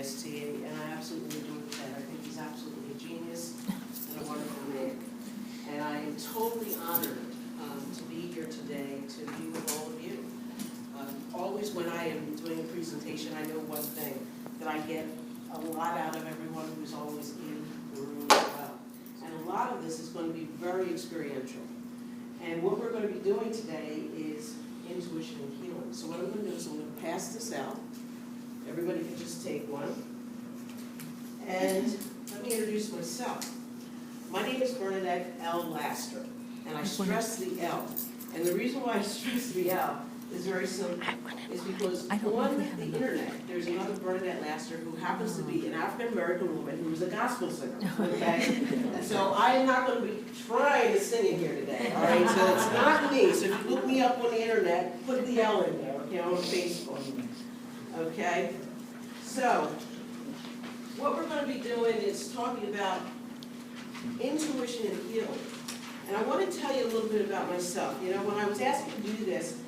KST, and I absolutely adore Ted. I think he's absolutely a genius and a wonderful man. And I am totally honored to be here today to be with all of you. Always when I am doing a presentation, I know one thing, that I get a lot out of everyone who's always in the room as well. And a lot of this is going to be very experiential. And what we're going to be doing today is intuition and healing. So what I'm going to do is I'm going to pass this out. Everybody can just take one. And let me introduce myself. My name is Bernadette L. Laster, and I stress the L. And the reason why I stress the L is very simple. It's because on the internet, there's another Bernadette Laster who happens to be an African-American woman who is a gospel singer, okay? So I am not going to be trying to sing in here today, all right? So it's not me. So if you look me up on the internet, put the L in there, okay, on Facebook, okay? So what we're going to be doing is talking about intuition and healing. And I want to tell you a little bit about myself. You know, when I was asked to do this,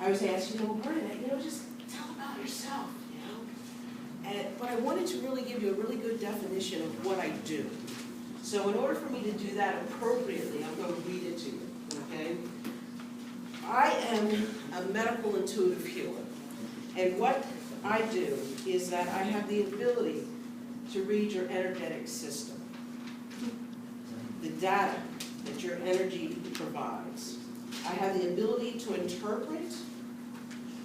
I was asked, well, Bernadette, just tell about yourself, but I wanted to really give you a really good definition of what I do. So in order for me to do that appropriately, I'm going to read it to you, okay? I am a medical intuitive healer. And what I do is that I have the ability to read your energetic system, the data that your energy provides. I have the ability to interpret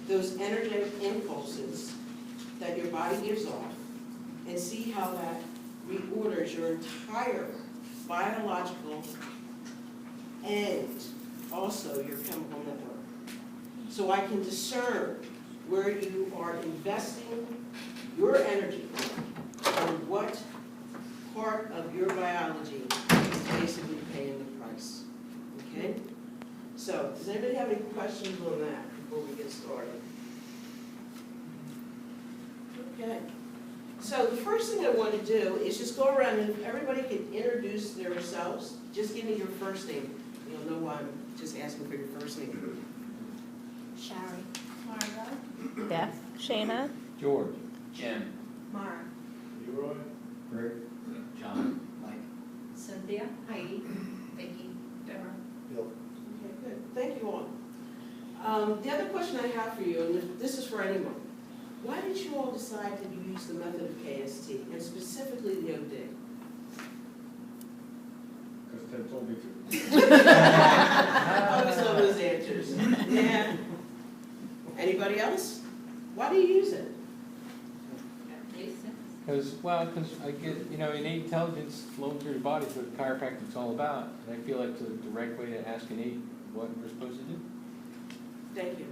those energetic impulses that your body gives off and see how that reorders your entire biological and also your chemical network. So I can discern where you are investing your energy and what part of your biology is basically paying the price. Okay? So, does anybody have any questions on that before we get started? Okay. So the first thing I want to do is just go around and everybody can introduce themselves. Just give me your first name. You'll know why I'm just asking for your first name. Shari. Margo. Beth. Shayna. George. Jim. Mara. Leroy. Rick. John. Mike. Cynthia. Heidi. Vicki. Deborah. Bill. Okay, good. Thank you all. The other question I have for you, and this is for anyone, why did you all decide to use the method of KST, and specifically the OD? Because Ted told me to. I always love those answers. Yeah. Anybody else? Why do you use it? Because I get, innate intelligence flowing through the body is what chiropractic's all about. And I feel like it's a direct way to ask innate what we're supposed to do. Thank you.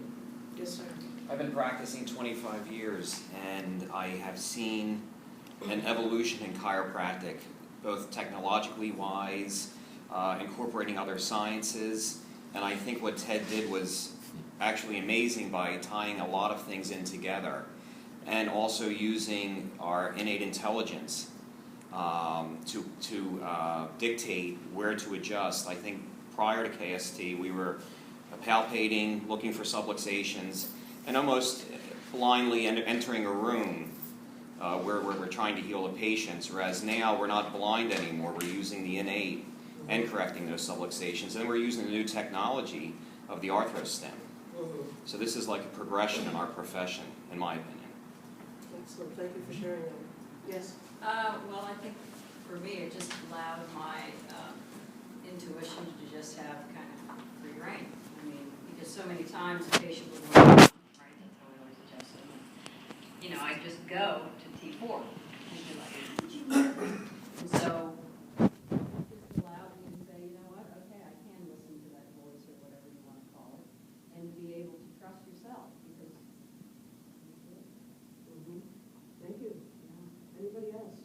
Yes, sir. I've been practicing 25 years, and I have seen an evolution in chiropractic, both technologically wise, incorporating other sciences, and I think what Ted did was actually amazing by tying a lot of things in together, and also using our innate intelligence to dictate where to adjust. I think prior to KST, we were palpating, looking for subluxations, and almost blindly entering a room where we're trying to heal the patients, whereas now we're not blind anymore. We're using the innate and correcting those subluxations, and we're using the new technology of the arthrostem. So this is like a progression in our profession, in my opinion. Excellent. Thank you for sharing that. Yes? Well, I think for me, it just allowed my intuition to just have kind of free reign. I mean, because so many times a patient would want, right, that's how I always adjust it. I just go to T4 and be like, and so it allowed me to say, you know what, okay, I can listen to that voice or whatever you want to call it, and be able to trust yourself because. Thank you. Anybody else?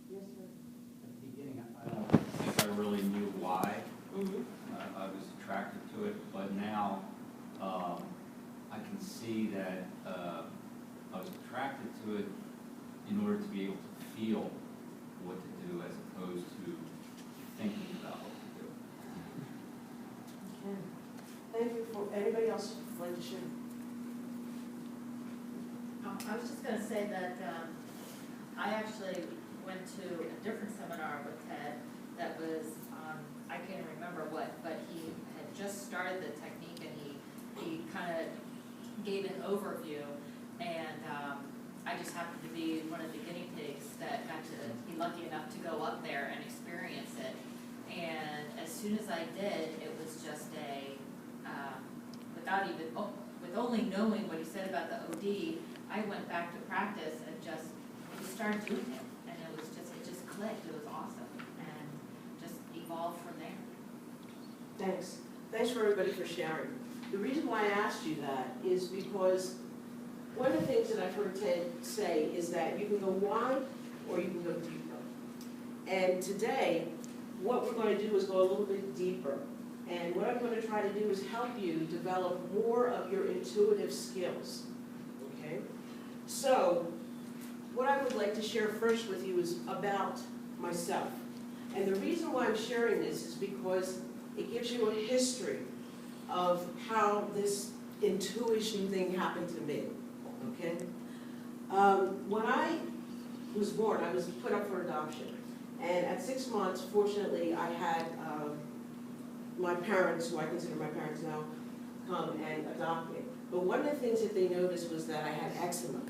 Yes, sir. At the beginning, I don't think I really knew why I was attracted to it, but now I can see that I was attracted to it in order to be able to feel what to do as opposed to thinking about what to do. Okay. Thank you. For anybody else like to share? I was just gonna say that, I actually went to a different seminar with Ted that was, I can't remember what, but he had just started the technique and he kind of gave an overview, and, I just happened to be one of the guinea pigs that got to be lucky enough to go up there and experience it. And as soon as I did, it was just without even, with only knowing what he said about the OD, I went back to practice and just started doing it. And it just clicked, it was awesome, and just evolved from there. Thanks. Thanks for everybody for sharing. The reason why I asked you that is because one of the things that I've heard Ted say is that you can go wide or you can go deeper. And today, what we're going to do is go a little bit deeper. And what I'm going to try to do is help you develop more of your intuitive skills. Okay? So, what I would like to share first with you is about myself. And the reason why I'm sharing this is because it gives you a history of how this intuition thing happened to me. Okay? When I was born, I was put up for adoption. And at 6 months, fortunately, I had my parents, who I consider my parents now, come and adopt me. But one of the things that they noticed was that I had eczema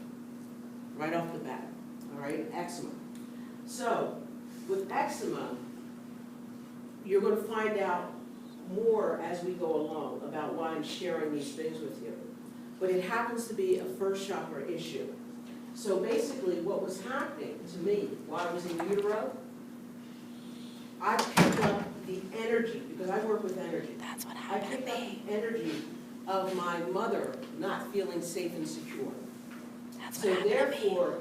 right off the bat. All right, eczema. So, with eczema, you're going to find out more as we go along about why I'm sharing these things with you. But it happens to be a first chakra issue. So basically what was happening to me while I was in utero, I picked up the energy, because I work with energy. That's what I happened picked to up me. the energy of my mother not feeling safe and secure. That's what So happened to me. therefore,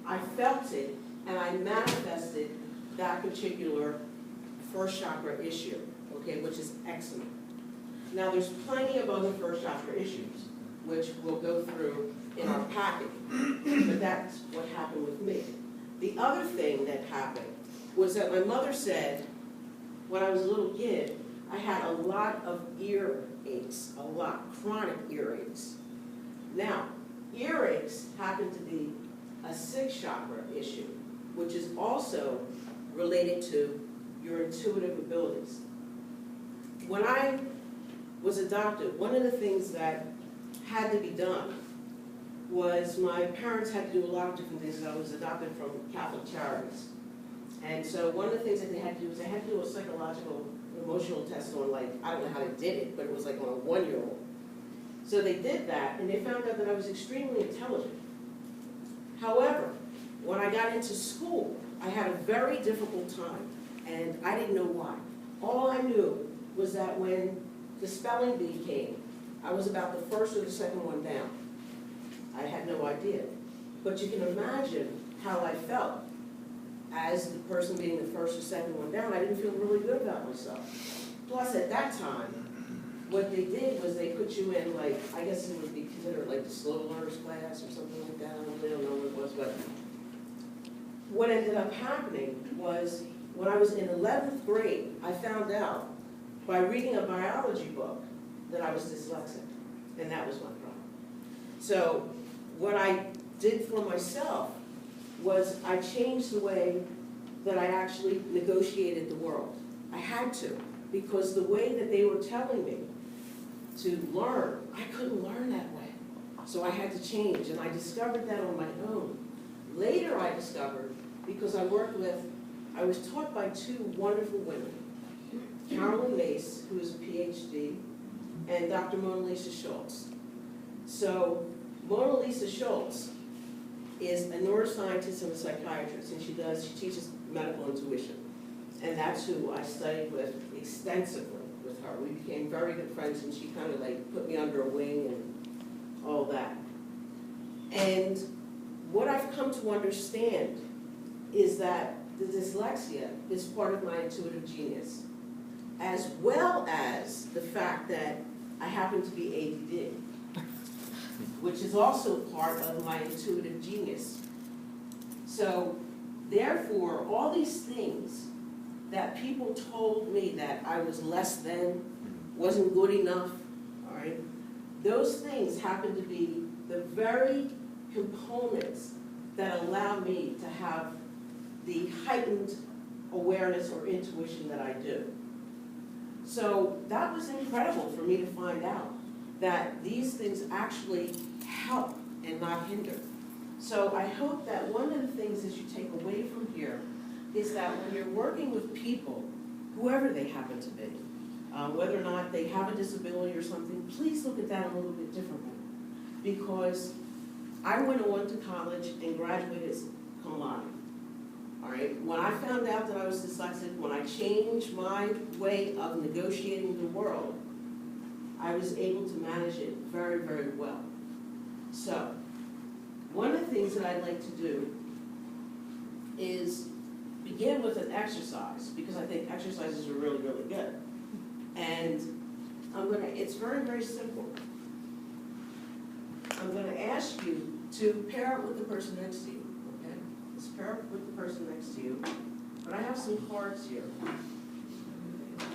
I felt it and I manifested that particular first chakra issue, okay, which is eczema. Now there's plenty of other first chakra issues, which we'll go through in our packet, but that's what happened with me. The other thing that happened was that my mother said, when I was a little kid, I had a lot of earaches, a lot, chronic earaches. Now, earaches happen to be a sixth chakra issue, which is also related to your intuitive abilities. When I was adopted, one of the things that had to be done was my parents had to do a lot of different things. I was adopted from Catholic Charities. And so one of the things that they had to do was they had to do a psychological, emotional test on, like, I don't know how they did it, but it was like on a 1-year-old. So they did that, and they found out that I was extremely intelligent. However, when I got into school, I had a very difficult time, and I didn't know why. All I knew was that when the spelling bee came, I was about the first or the second one down. I had no idea. But you can imagine how I felt as the person being the first or second one down. I didn't feel really good about myself. Plus, at that time, what they did was they put you in, like, I guess it would be considered like the slow learners class or something like that. I really don't know what it was, but what ended up happening was when I was in 11th grade, I found out by reading a biology book that I was dyslexic, and that was my problem. So what I did for myself was I changed the way that I actually negotiated the world. I had to, because the way that they were telling me to learn, I couldn't learn that way. So I had to change, and I discovered that on my own. Later I discovered, because I was taught by 2 wonderful women, Carolyn Mace, who is a PhD, and Dr. Mona Lisa Schultz. So Mona Lisa Schultz is a neuroscientist and a psychiatrist, and she teaches medical intuition. And that's who I studied with extensively with her. We became very good friends, and she kind of like put me under a wing and all that. And what I've come to understand is that the dyslexia is part of my intuitive genius, as well as the fact that I happen to be ADD, which is also part of my intuitive genius. So, therefore, all these things that people told me that I was less than, wasn't good enough, all right, those things happen to be the very components that allow me to have the heightened awareness or intuition that I do. So that was incredible for me to find out that these things actually help and not hinder. So I hope that one of the things that you take away from here is that when you're working with people, whoever they happen to be, whether or not they have a disability or something, please look at that a little bit differently. Because I went on to college and graduated cum laude. All right, when I found out that I was dyslexic, when I changed my way of negotiating the world, I was able to manage it very, very well. So, one of the things that I'd like to do is begin with an exercise, because I think exercises are really, really good. And it's very, very simple. I'm gonna ask you to pair up with the person next to you, okay? Let's pair up with the person next to you. But I have some cards here.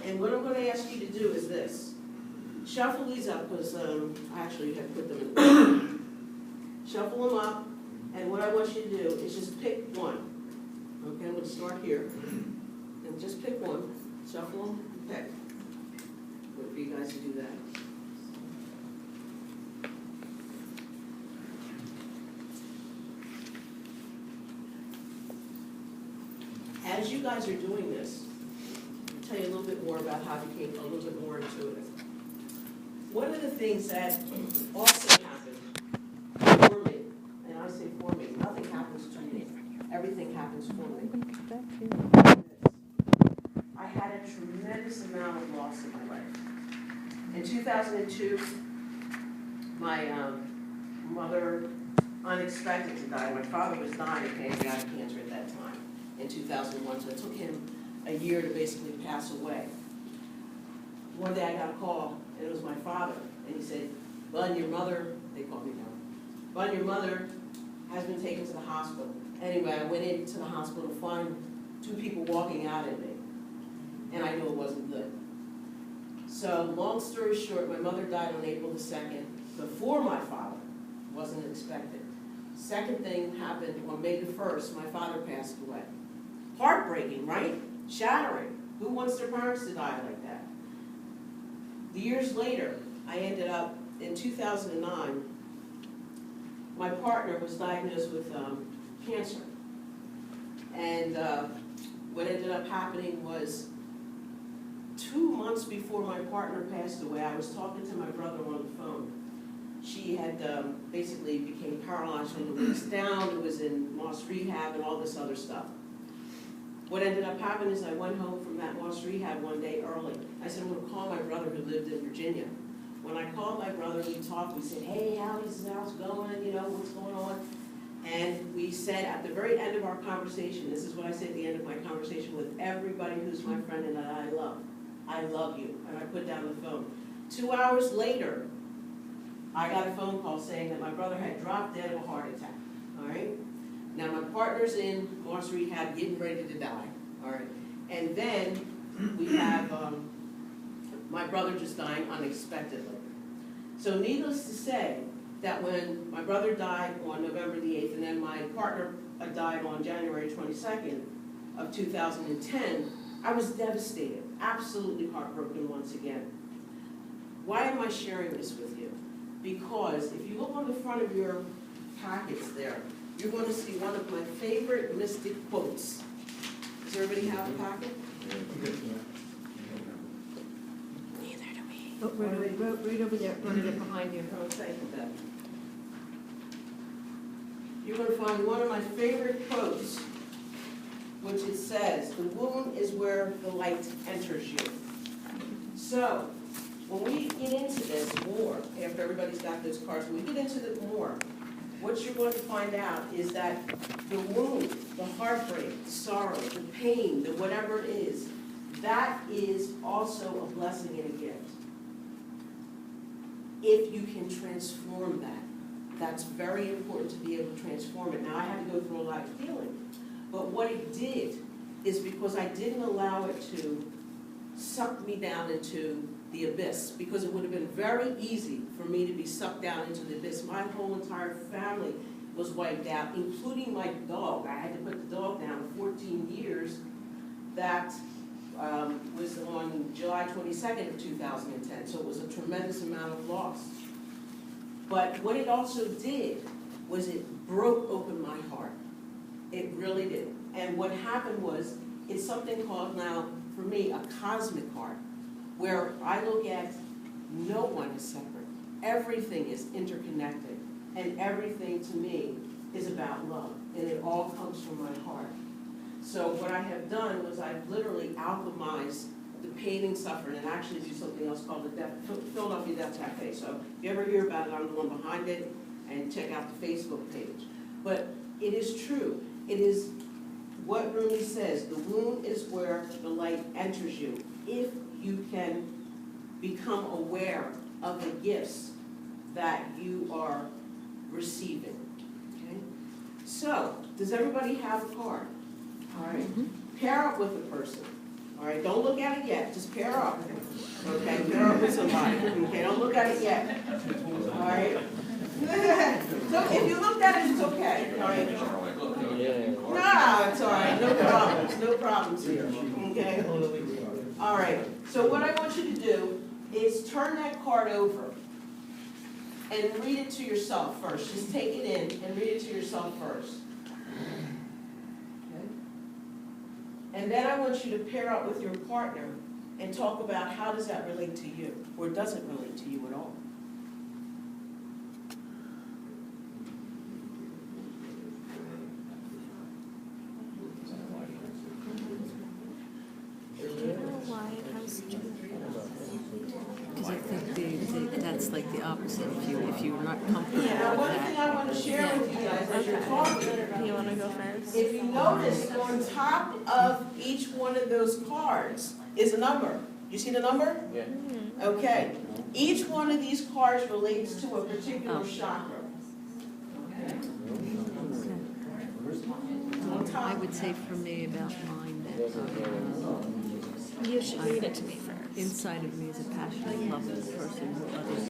And what I'm gonna ask you to do is this. Shuffle these up, because I actually have put them in. Shuffle them up, and what I want you to do is just pick one. Okay, I'm gonna start here. And just pick one. Shuffle them, pick. Wait for you guys to do that. As you guys are doing this, I'll tell you a little bit more about how I became a little bit more intuitive. One of the things that also happened for me, and I say for me, nothing happens to me, everything happens for me. I had a tremendous amount of loss in my life. In 2002, my mother unexpectedly died. My father was dying of pancreatic cancer at that time in 2001, so it took him a year to basically pass away. One day I got a call, and it was my father, and he said, "Bun, your mother," they called me now, "Bun, your mother has been taken to the hospital." Anyway, I went into the hospital to find two people walking out at me, and I knew it wasn't good. So, long story short, my mother died on April the 2nd, before my father, wasn't expected. Second thing happened on May the 1st, my father passed away. Heartbreaking, right? Shattering. Who wants their parents to die like that? Years later, I ended up, in 2009, my partner was diagnosed with cancer. And what ended up happening was 2 months before my partner passed away, I was talking to my brother on the phone. She had basically became paralyzed from the waist down, it was in Moss Rehab and all this other stuff. What ended up happening is I went home from that Moss Rehab one day early. I said, I'm going to call my brother who lived in Virginia. When I called my brother, we talked, we said, "Hey, how's it going, you know, what's going on?" And we said at the very end of our conversation, this is what I said at the end of my conversation with everybody who's my friend and that I love you. And I put down the phone. 2 hours later, I got a phone call saying that my brother had dropped dead of a heart attack, all right? Now, my partner's in Moss Rehab getting ready to die, all right? And then we have my brother just dying unexpectedly. So needless to say, that when my brother died on November the 8th, and then my partner died on January 22nd of 2010, I was devastated, absolutely heartbroken once again. Why am I sharing this with you? Because if you look on the front of your packets there, you're going to see one of my favorite mystic quotes. Does everybody have a packet? Neither do we. Oh, right over there, Bernadette, behind you. Oh, thank you, Beth. You're going to find one of my favorite quotes, which it says, "The wound is where the light enters you." So, when we get into this more, after everybody's got those cards, when we get into it more, what you're going to find out is that the wound, the heartbreak, the sorrow, the pain, the whatever it is, that is also a blessing and a gift. If you can transform that, that's very important to be able to transform it. Now, I had to go through a lot of healing, but what it did is because I didn't allow it to suck me down into the abyss, because it would have been very easy for me to be sucked down into the abyss. My whole entire family was wiped out, including my dog. I had to put the dog down 14 years. That was on July 22nd of 2010, so it was a tremendous amount of loss. But what it also did was it broke open my heart. It really did. And what happened was, it's something called now, for me, a cosmic heart, where I look at no one is separate. Everything is interconnected, and everything to me is about love, and it all comes from my heart. So what I have done was I've literally alchemized the pain and suffering, and actually do something else called the Philadelphia Death Cafe. So if you ever hear about it, I'm the one behind it, and check out the Facebook page. But it is true. It is what Rumi says, the wound is where the light enters you. If you can become aware of the gifts that you are receiving. Okay? So, does everybody have a card? All right? Pair up with a person. All right? Don't look at it yet. Just pair up. Okay? Pair up with somebody. Okay? Don't look at it yet. All right? So if you looked at it, it's okay. All right? No, it's all right. No problems. No problems here. Okay? All right. So what I want you to do is turn that card over and read it to yourself first. Just take it in and read it to yourself first. Okay? And then I want you to pair up with your partner and talk about how does that relate to you, or does it relate to you at all. Because I think that's like the opposite. If you're not comfortable Yeah, now with one thing I want to share with you guys as you're talking, You want to go first? if you notice, on top of each one of those cards is a number. You see the number? Yeah. Okay. Each one of these cards relates to a particular chakra. Okay. On I top. would say for me about mine that You should read it to me first. inside of me is a passionate, loving person who others